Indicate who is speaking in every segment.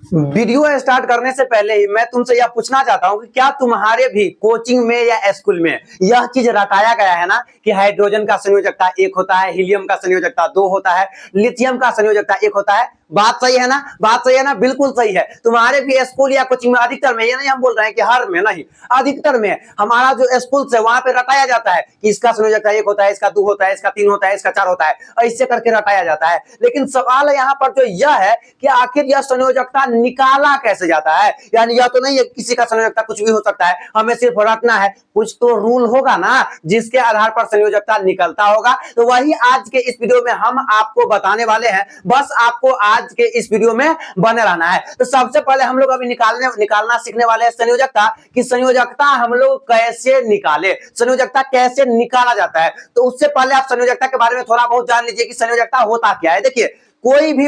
Speaker 1: Video start करने से पहले ही मैं तुमसे यह पूछना चाहता हूं कि क्या तुम्हारे भी कोचिंग में या स्कूल में यह चीज रटाया गया है ना कि हाइड्रोजन का संयोजकता 1 होता है, हीलियम का संयोजकता 2 होता है, लिथियम का संयोजकता 1 होता है। बात सही है ना? बात सही है ना? बिल्कुल सही है। तुम्हारे भी स्कूल या कोचिंग में अधिकतर में, ये नहीं हम बोल रहे हैं कि हर में नहीं, अधिकतर में हमारा जो स्कूल से वहां पे रटाया जाता है कि इसका संयोजकता 1 होता है, इसका 2 होता है, इसका 3 होता है, इसका 4 होता है, ऐसे करके रटाया जाता है। लेकिन सवाल यहाँ पर जो यह है कि आखिर यह संयोजकता निकाला कैसे जाता है। यानी यह तो नहीं है किसी का संयोजकता कुछ भी हो सकता है, हमें सिर्फ रटना है। कुछ तो रूल होगा ना जिसके आधार पर संयोजकता निकलता होगा। तो वही आज के इस वीडियो में हम आपको बताने वाले हैं। बस आपको आज के इस वीडियो में बने रहना है। तो सबसे पहले हम लोग अभी निकालना सीखने वाले हैं संयोजकता की संयोजकता हम लोग कैसे निकाले, संयोजकता कैसे निकाला जाता है। तो उससे पहले आप संयोजकता के बारे में थोड़ा बहुत जान लीजिए कि संयोजकता होता क्या है। देखिए, कोई भी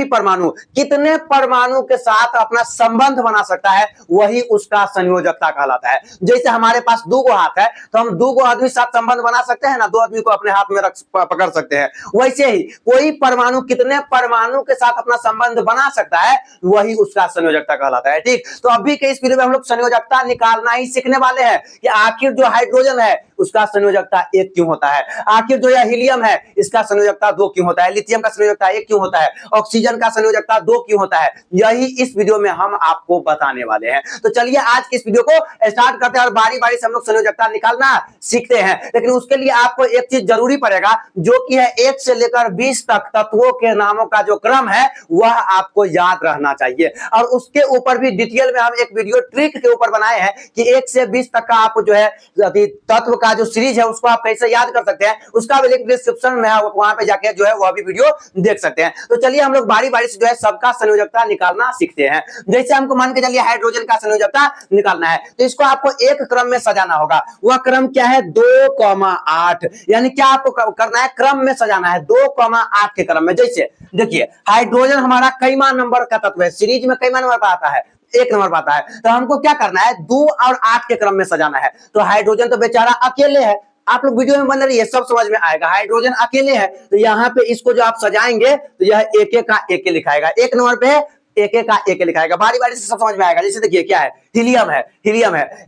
Speaker 1: परमाणु कितने परमाणु के साथ अपना संबंध बना सकता है वही उसका संयोजकता कहलाता है। जैसे हमारे पास 2 गो हाथ है तो हम 2 गो आदमी साथ संबंध बना सकते हैं ना, 2 आदमी को अपने हाथ में पकड़ सकते हैं। वैसे ही कोई परमाणु कितने परमाणु के साथ अपना संबंध बना सकता है वही उसका संयोजकता कहलाता है। ठीक, तो अभी के इस वीडियो में हम लोग संयोजकता निकालना ही सीखने वाले हैं कि आखिर जो हाइड्रोजन है उसका संयोजकता 1 क्यों होता है, आखिर जो यह हीलियम है इसका संयोजकता 2 क्यों होता है, लिथियम का संयोजकता 1 क्यों होता है, ऑक्सीजन का संयोजकता 2 क्यों होता है। यही इस वीडियो में हम आपको बताने वाले हैं। तो चलिए आज की इस वीडियो को स्टार्ट करते हैं और बारी बारी से हम लोग संयोजकता निकालना सीखते हैं। लेकिन उसके लिए आपको एक चीज जरूरी पड़ेगा जो कि है 1 से लेकर 20 तक तत्वों के नामों का जो क्रम है वह आपको याद रहना चाहिए। और उसके ऊपर भी डिटेल में हम एक वीडियो ट्रिक के ऊपर बनाए हैं कि 1 से 20 तक का आप जो है तत्व का जो सीरीज है उसको आप कैसे याद कर सकते हैं, उसका भी लिंक डिस्क्रिप्शन में है, वहां पे जाके जो है वह भी वीडियो देख सकते हैं। तो चलिए हम लोग बारी बारी से जो है सबका संयोजकता निकालना सीखते हैं। जैसे हमको मान के चलिए हाइड्रोजन का संयोजकता निकालना है तो इसको आपको एक क्रम में सजाना होगा। वह क्रम क्या है? 2,8। यानी क्या आपको करना है? क्रम में सजाना है 2,8 के क्रम में। जैसे देखिए, हाइड्रोजन हमारा कैमा नंबर का तत्व है, सीरीज में कैमा नंबर पर आता है, 1 नंबर पर आता है। तो हमको क्या करना है? 2 और 8 के क्रम में सजाना है। तो हाइड्रोजन तो बेचारा अकेले है, आप लोग वीडियो में बन रही है सब समझ में आएगा। हाइड्रोजन अकेले है तो यहाँ पे इसको जो आप सजाएंगे तो यह 1 का 1 लिखाएगा, 1 नंबर पे 1 का 1 लिखाएगा। बारी बारी से सब समझ में आएगा। जैसे देखिए क्या है? हीलियम है,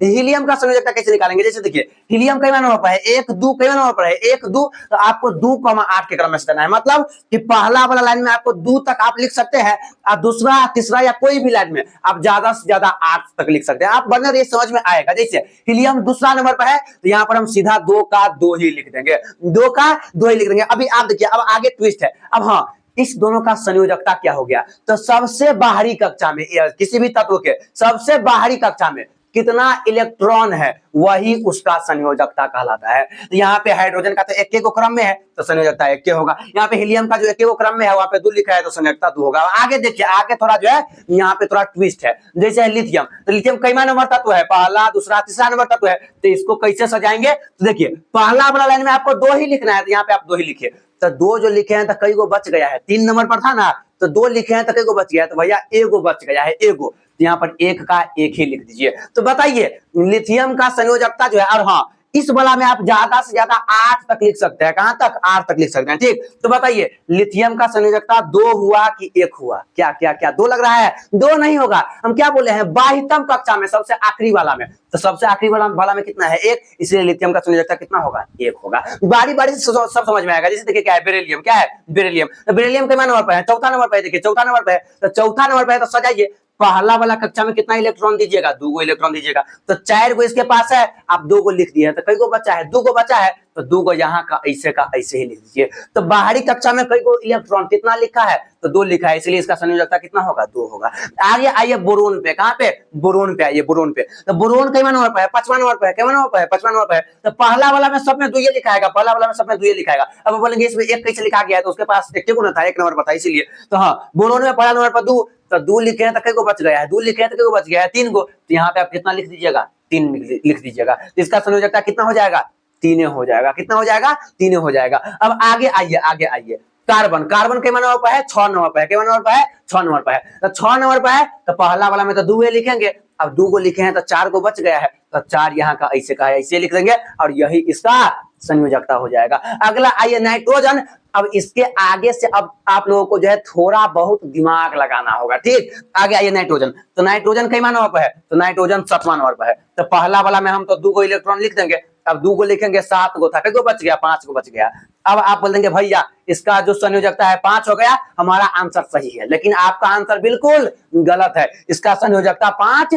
Speaker 1: हीलियम का संयोजकता कैसे निकालेंगे? जैसे देखिए, हीलियम कैमा नंबर पर है? 1 2 कैमा नंबर पर है? 1 2। तो आपको 2,8 के क्रम में सजाना है। मतलब कि पहला वाला लाइन में आपको 2 तक आप लिख सकते हैं और दूसरा तीसरा या कोई भी लाइन में आप ज्यादा से ज्यादा 8 तक लिख सकते हैं। आप बने रहिए, समझ में आएगा। जैसे हीलियम दूसरा नंबर पर है तो यहाँ पर हम सीधा 2 का 2 ही लिख देंगे, 2 का 2 ही लिख देंगे। अभी आप देखिए, अब आगे ट्विस्ट है। अब हाँ, इस दोनों का संयोजकता क्या हो गया? तो सबसे बाहरी कक्षा में किसी भी तत्व के सबसे बाहरी कक्षा में कितना इलेक्ट्रॉन है वही उसका संयोजकता कहलाता है। तो यहाँ पे हाइड्रोजन का तो 1 को क्रम में है तो संयोजकता 1 होगा। यहाँ पे हीलियम का जो 1 को क्रम में है वहां पे 2 लिखा है तो संयोजकता 2 होगा। आगे देखिए, आगे थोड़ा जो है यहाँ पे थोड़ा ट्विस्ट है। जैसे है लिथियम, तो लिथियम कैमा नंबर तत्व है? पहला दूसरा तीसरा नंबर तत्व है। तो इसको कैसे सजाएंगे? तो देखिए, पहला वाला लाइन में आपको 2 ही लिखना है तो यहाँ पे आप 2 ही लिखिए। तो 2 जो लिखे हैं तो कई गो बच गया है, 3 नंबर पर था ना, तो 2 लिखे हैं तो कई गो बच गया है, तो भैया 1 गो बच गया है, 1 गो। तो यहाँ पर 1 का 1 ही लिख दीजिए। तो बताइए लिथियम का संयोजकता जो है, और हाँ इस वाला में आप ज्यादा से ज्यादा 8 तक लिख सकते हैं। कहां तक? 8 तक लिख सकते हैं। ठीक, तो बताइए लिथियम का संयोजकता 2 हुआ कि 1 हुआ? क्या क्या क्या 2 लग रहा है? 2 नहीं होगा। हम क्या बोले हैं? बाह्यतम कक्षा में सबसे आखिरी वाला में, तो सबसे आखिरी वाला में कितना है? 1। इसलिए लिथियम का संयोजकता कितना होगा? 1 होगा। बारी बारी से सब समझ में आएगा। जैसे देखिए क्या है? बेरिलियम। क्या है? बेरिलियम। तो बेरिलियम कितना नंबर पर है? चौथा नंबर पर है। देखिए चौथा नंबर पर है, तो चौथा नंबर पर है तो सजाइए। पहला वाला कक्षा में कितना इलेक्ट्रॉन दीजिएगा? 2 गो इलेक्ट्रॉन दीजिएगा। तो 4 गो इसके पास है, आप 2 गो लिख दिए हैं तो कई गो बचा है? 2 गो बचा है तो 2 गो यहाँ का ऐसे ही लिख दीजिए। तो बाहरी कक्षा में कई गो इलेक्ट्रॉन कितना लिखा है? तो 2 लिखा है, इसलिए इसका संयोजकता कितना होगा? 2 होगा। आगे आइए बोरोन पे। कहां पे? बोरोन पे आइए, बोरोन पे। तो बोरोन कैमा नंबर पर है? 5वां नंबर पर है। कैमा नंबर पर है? 5वां नंबर पर है। तो पहला वाला में सब में 2 लिखाएगा, पहला वाला में सब में 2 लिखाएगा। अब बोलेंगे इसमें 1 कैसे लिखा गया है? तो उसके पास 1 को ना था, 1 नंबर पर था इसीलिए। तो हाँ, बोरोन में पहला नंबर पर 2, तो 2 लिखे हैं तो कई को बच गया है? 2 लिखे हैं तो कई को बच गया है? 3 गो। तो यहाँ पे आप कितना लिख दीजिएगा? 3 लिख दीजिएगा। तो इसका संयोजकता कितना हो जाएगा? 3 हो जाएगा। कितना हो जाएगा? 3 हो जाएगा। अब आगे आइए कार्बन। कार्बन के नंबर पर है? 6 नंबर पर है। के नंबर पर है? 6 नंबर पर है। तो 6 नंबर पर है तो पहला वाला में तो 2 लिखेंगे। अब 2 गो लिखे हैं तो 4 गो बच गया है, तो 4 यहाँ का ऐसे लिख देंगे और यही इसका संयोजकता हो जाएगा। अगला आइए नाइट्रोजन। अब इसके आगे से अब आप लोगों को जो है थोड़ा बहुत दिमाग लगाना होगा, ठीक। आगे आइए नाइट्रोजन। तो नाइट्रोजन कई नंबर पर है? तो नाइट्रोजन 7वां नंबर पर है। तो पहला वाला में हम तो 2 इलेक्ट्रॉन लिख देंगे। अब 2 लिखेंगे, 7 था, कितने बच गया? 5 बच गया। अब आप बोल देंगे भैया इसका जो संयोजकता है 5 हो गया, हमारा आंसर सही है। लेकिन आपका आंसर बिल्कुल गलत है, इसका संयोजकता 5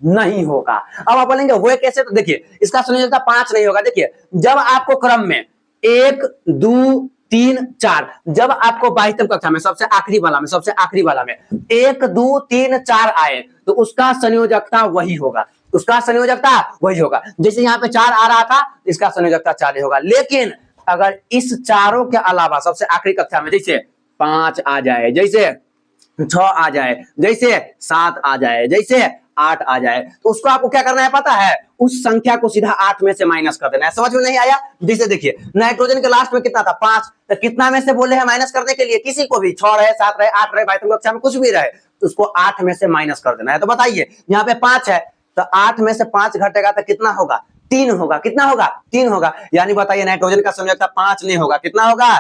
Speaker 1: नहीं होगा। अब आप बोलेंगे वो कैसे? तो देखिए इसका संयोजकता 5 नहीं होगा। देखिए जब आपको क्रम में 1 2 3 4, जब आपको 22वीं कक्षा में सबसे आखिरी वाला में 1 2 3 4 आए तो उसका संयोजकता वही होगा, उसका संयोजकता वही होगा। जैसे यहाँ पे 4 आ रहा था, इसका संयोजकता 4 ही होगा। लेकिन अगर इस चारों के अलावा सबसे आखिरी कक्षा में जैसे 5 आ जाए, जैसे 6 आ जाए, जैसे 7 आ जाए, जैसे 8 आ जाए, तो उसको आपको क्या करना है पता है? उस संख्या को सीधा 8 में से माइनस कर देना है। समझ में नहीं आया? जैसे देखिए नाइट्रोजन के लास्ट में कितना था? 5। तो कितना में से बोले हैं माइनस करने के लिए? किसी को भी, 6 रहे, 7 रहे, 8 रहे, 22वीं कक्षा में कुछ भी रहे, तो उसको 8 में से माइनस कर देना है। तो बताइए यहाँ पे 5 है, तो 8 में से 5 घटेगा तो कितना होगा? 3 होगा। कितना होगा? 3 होगा। यानी बताइए नाइट्रोजन का संयोजकता 5 नहीं होगा, कितना होगा?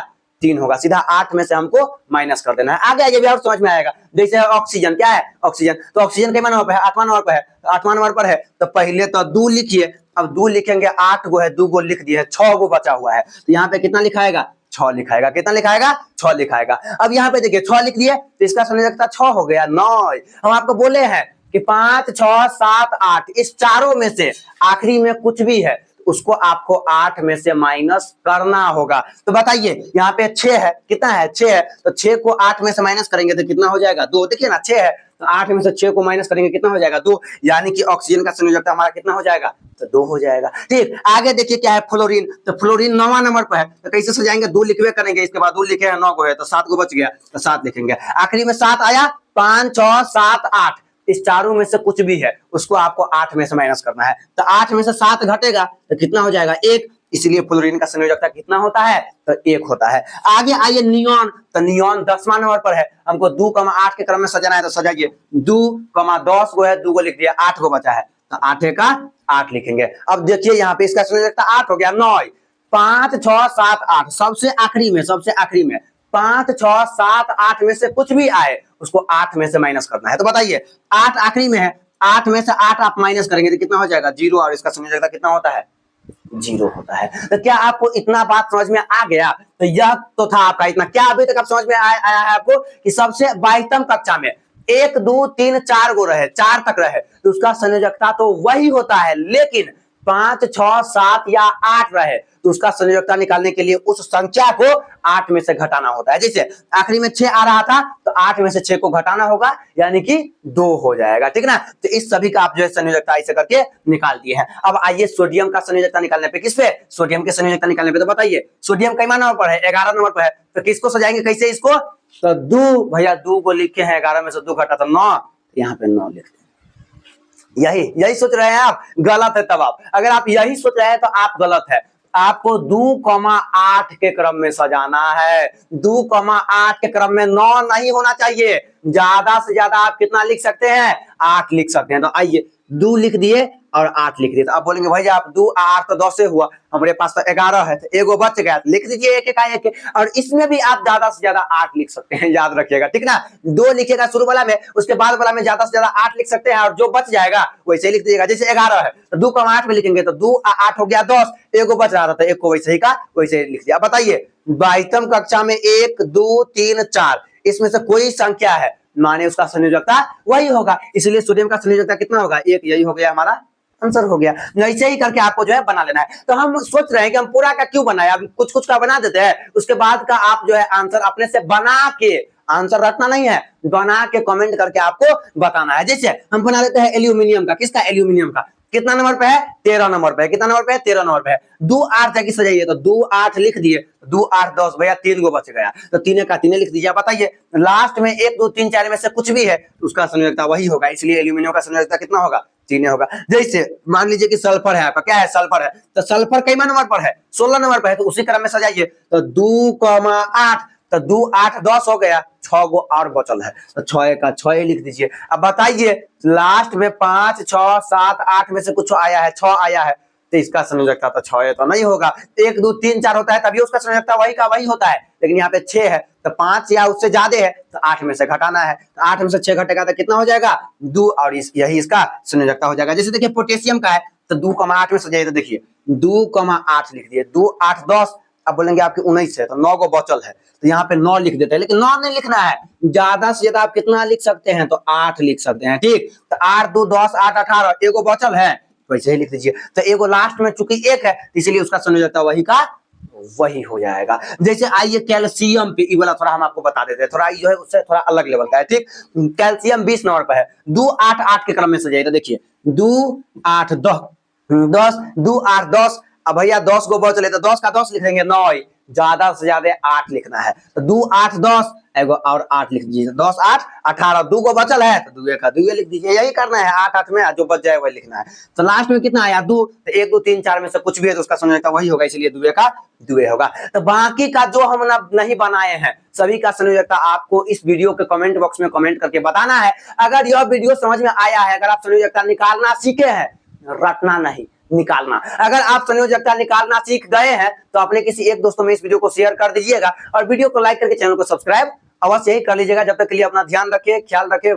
Speaker 1: 3 होगा। सीधा 8 में से हमको माइनस कर देना है। आगे ये भी और समझ में आएगा। जैसे ऑक्सीजन, क्या है ऑक्सीजन? तो ऑक्सीजन कितना नंबर पर है? 8वां नंबर पर है। 8वां नंबर पर है तो पहले तो 2 लिखिए। अब 2 लिखेंगे, 8 गो है, 2 गो लिख दिए, 6 गो बचा हुआ है। तो यहाँ पे कितना लिखाएगा? 6 लिखाएगा। कितना लिखाएगा? 6 लिखाएगा। अब यहाँ पे देखिए 6 लिख दिए तो इसका संयोजकता 6 हो गया। 9 हम आपको बोले हैं कि 5 6 7 8 इस चारों में से आखिरी में कुछ भी है उसको आपको 8 में से माइनस करना होगा। तो बताइए यहाँ पे 6 है, कितना है? 6 है। तो 6 को 8 में से माइनस करेंगे तो कितना हो जाएगा? 2। देखिए ना 6 है तो 8 में से 6 को माइनस करेंगे कितना हो जाएगा? 2। यानी कि ऑक्सीजन का संयोजकता हमारा कितना हो जाएगा? तो 2 हो जाएगा। ठीक। आगे देखिए क्या है? फ्लोरीन। तो फ्लोरीन 9वां नंबर पर है। तो कैसे सजाएंगे? 2 लिखवे करेंगे, इसके बाद 2 लिखे हैं, 9 को है तो 7 को बच गया, तो 7 लिखेंगे। आखिरी में 7 आया, 5 6 7 8 इस चारों में से कुछ भी है उसको आपको 8 में से माइनस करना है। तो 8 में से 7 घटेगा तो कितना हो जाएगा? 1। इसलिए फ्लोरीन का संयोजकता कितना होता है? तो 1 होता है। आगे आइए नियॉन। तो नियॉन 10वां नंबर पर है। हमको 2,8 के क्रम में सजाना है तो सजाइए। 2,10 गो है, 2 गो लिख दिया, 8 गो बचा है तो 8 का 8 लिखेंगे। अब देखिए यहाँ पे इसका संयोजकता 8 हो गया। 9 5 6 7 8 सबसे आखिरी में 5 6 7 8 में से कुछ भी आए उसको 8 में से माइनस करना है। तो बताइए 8 आखिरी में है, 8 में से 8 आप माइनस करेंगे तो कितना हो जाएगा? 0। और इसका संयोजकता कितना होता है? 0 होता है। तो क्या आपको इतना बात समझ में आ गया? तो यह तो था आपका इतना। क्या अभी तक आप समझ में आया है आपको कि सबसे 22वीं कक्षा में 1 2 3 4 गो रहे, 4 तक रहे तो उसका संयोजकता तो वही होता है, लेकिन 5 6 7 या 8 रहे तो उसका संयोजकता निकालने के लिए उस संख्या को 8 में से घटाना होता है। जैसे आखिरी में 6 आ रहा था तो 8 में से 6 को घटाना होगा, यानी कि 2 हो जाएगा। ठीक ना? तो इस सभी का आप जो है संयोजकता ऐसे करके निकाल दिए हैं। अब आइए सोडियम का संयोजकता निकालने पे, किस पे? सोडियम के संयोजकता निकालने पे। तो बताइए सोडियम कई नंबर पर है? 11 नंबर पर है। तो किसको सजाएंगे कैसे इसको? तो 2 भैया 2 को लिखे हैं, 11 में से 2 घटा तो 9, यहाँ पे 9 लिखते हैं। यही सोच रहे हैं आप? गलत है। तब आप अगर आप यही सोच रहे हैं तो आप गलत है। आपको 2,8 के क्रम में सजाना है। 2,8 के क्रम में 9 नहीं होना चाहिए। ज्यादा से ज्यादा आप कितना लिख सकते हैं? 8 लिख सकते हैं। तो आइए 2 लिख दिए और 8 लिख दिए। तो आप बोलेंगे भैया आप 2 8 तो 10 से हुआ, हमारे पास तो 11 है तो एगो बच गया, लिख दीजिए एक एक। और इसमें भी आप ज्यादा से ज्यादा 8 लिख सकते हैं, याद रखिएगा। ठीक ना? 2 लिखिएगा शुरू वाला में, उसके बाद वाला में ज्यादा से ज्यादा 8 लिख सकते हैं और जो बच जाएगा वैसे लिख दीजिएगा। जैसे 11 है तो 2,8 में लिखेंगे तो 2 8 हो गया 10, एगो बच रहा था तो एक को वैसे ही का वैसे लिख दिया। बताइए 22वीं कक्षा में 1 2 3 4 इसमें से कोई संख्या है माने उसका संयोजकता वही होगा। इसलिए सोडियम का संयोजकता कितना होगा? 1। यही हो गया हमारा आंसर हो गया। ऐसे ही करके आपको जो है बना लेना है। तो हम सोच रहे हैं कि हम पूरा का क्यों बनाए, अब कुछ कुछ का बना देते हैं, उसके बाद का आप जो है आंसर अपने से बना के, आंसर रटना नहीं है, बना के कमेंट करके आपको बताना है। जैसे हम बना लेते हैं एल्यूमिनियम का। किसका? एल्यूमिनियम का। कितना नंबर पे है? 13 नंबर पे है। कितना नंबर पे है? 13 नंबर पे है। 2 8 जाके सजाइए तो 2 8 लिख दिए, 2 8 10 भैया 3 गो बच गया तो 3 का 3 लिख दीजिए। बताइए लास्ट में 1 2 3 4 में से कुछ भी है तो उसका संयोजकता वही होगा, इसलिए एल्यूमिनियम का संयोजकता कितना होगा? 3 होगा। जैसे मान लीजिए कि सल्फर है आपका, क्या है? सल्फर है। तो सल्फर कई नंबर पर है? 16 नंबर पर है। तो उसी क्रम में सजाइए तो 2,8 तो 2 8 10 हो गया, 6 गो और बचल है तो 6 का 6 लिख दीजिए। अब बताइए लास्ट में 5 6 7 8 में से कुछ आया है, 6 आया है तो इसका संयोजकता तो 6 है, तो नहीं होगा। 1 2 3 4 होता है तभी उसका संयोजकता वही का वही होता है, लेकिन यहाँ पे 6 है तो 5 या उससे ज्यादा है तो 8 में से घटाना है, तो 8 में से 6 घटेगा तो कितना हो जाएगा 2, और यही इसका संयोजकता हो जाएगा। जैसे देखिए पोटेशियम का है तो 2,8 में से जाइए तो देखिए 2,8 लिख दिए, 2 8 10, अब बोलेंगे आपके 19 है तो 9 को बचल है, तो यहाँ पे 9 लिख देते हैं, लेकिन 9 नहीं लिखना है, ज्यादा से ज्यादा आप कितना लिख सकते हैं तो 8 लिख सकते हैं, ठीक। तो 8 2 10 8 18, एगो बचल है वैसे ही लिख दीजिए। तो एगो लास्ट में चूंकि 1 है इसलिए उसका संयोजकता वही का वही हो जाएगा। जैसे आइए कैल्शियम पे, ये वाला थोड़ा हम आपको बता देते हैं, थोड़ा जो है उससे थोड़ा अलग लेवल का है, ठीक। कैल्शियम 20 नंबर पर है, 2 8 8 के क्रम में से जाइए तो देखिए 2 8 10 10 2 8 10, अब भैया 10 को बचले तो 10 का 10 लिख देंगे 9, ज्यादा से ज्यादा 8 लिखना है, तो 2 8 10 एगो और 8 लिख दीजिए, 10 8 18, 2 को बचल है तो 2 का 2 लिख दीजिए, यही करना है 8 8 में जो बच जाए वही लिखना है। तो लास्ट में कितना आया 2, तो 1 2 3 4 में से कुछ भी है तो उसका संयोजकता वही होगा, इसलिए 2 का 2 होगा। तो बाकी का जो हम नहीं बनाए हैं सभी का संयोजकता आपको इस वीडियो के कमेंट बॉक्स में कमेंट करके बताना है। अगर यह वीडियो समझ में आया है, अगर आप संयोजकता निकालना सीखे हैं, रटना नहीं निकालना, अगर आप संयोजकता निकालना सीख गए हैं तो अपने किसी एक दोस्तों में इस वीडियो को शेयर कर दीजिएगा और वीडियो को लाइक करके चैनल को सब्सक्राइब अवश्य ही कर लीजिएगा। जब तक के लिए अपना ध्यान रखिए, ख्याल रखिए।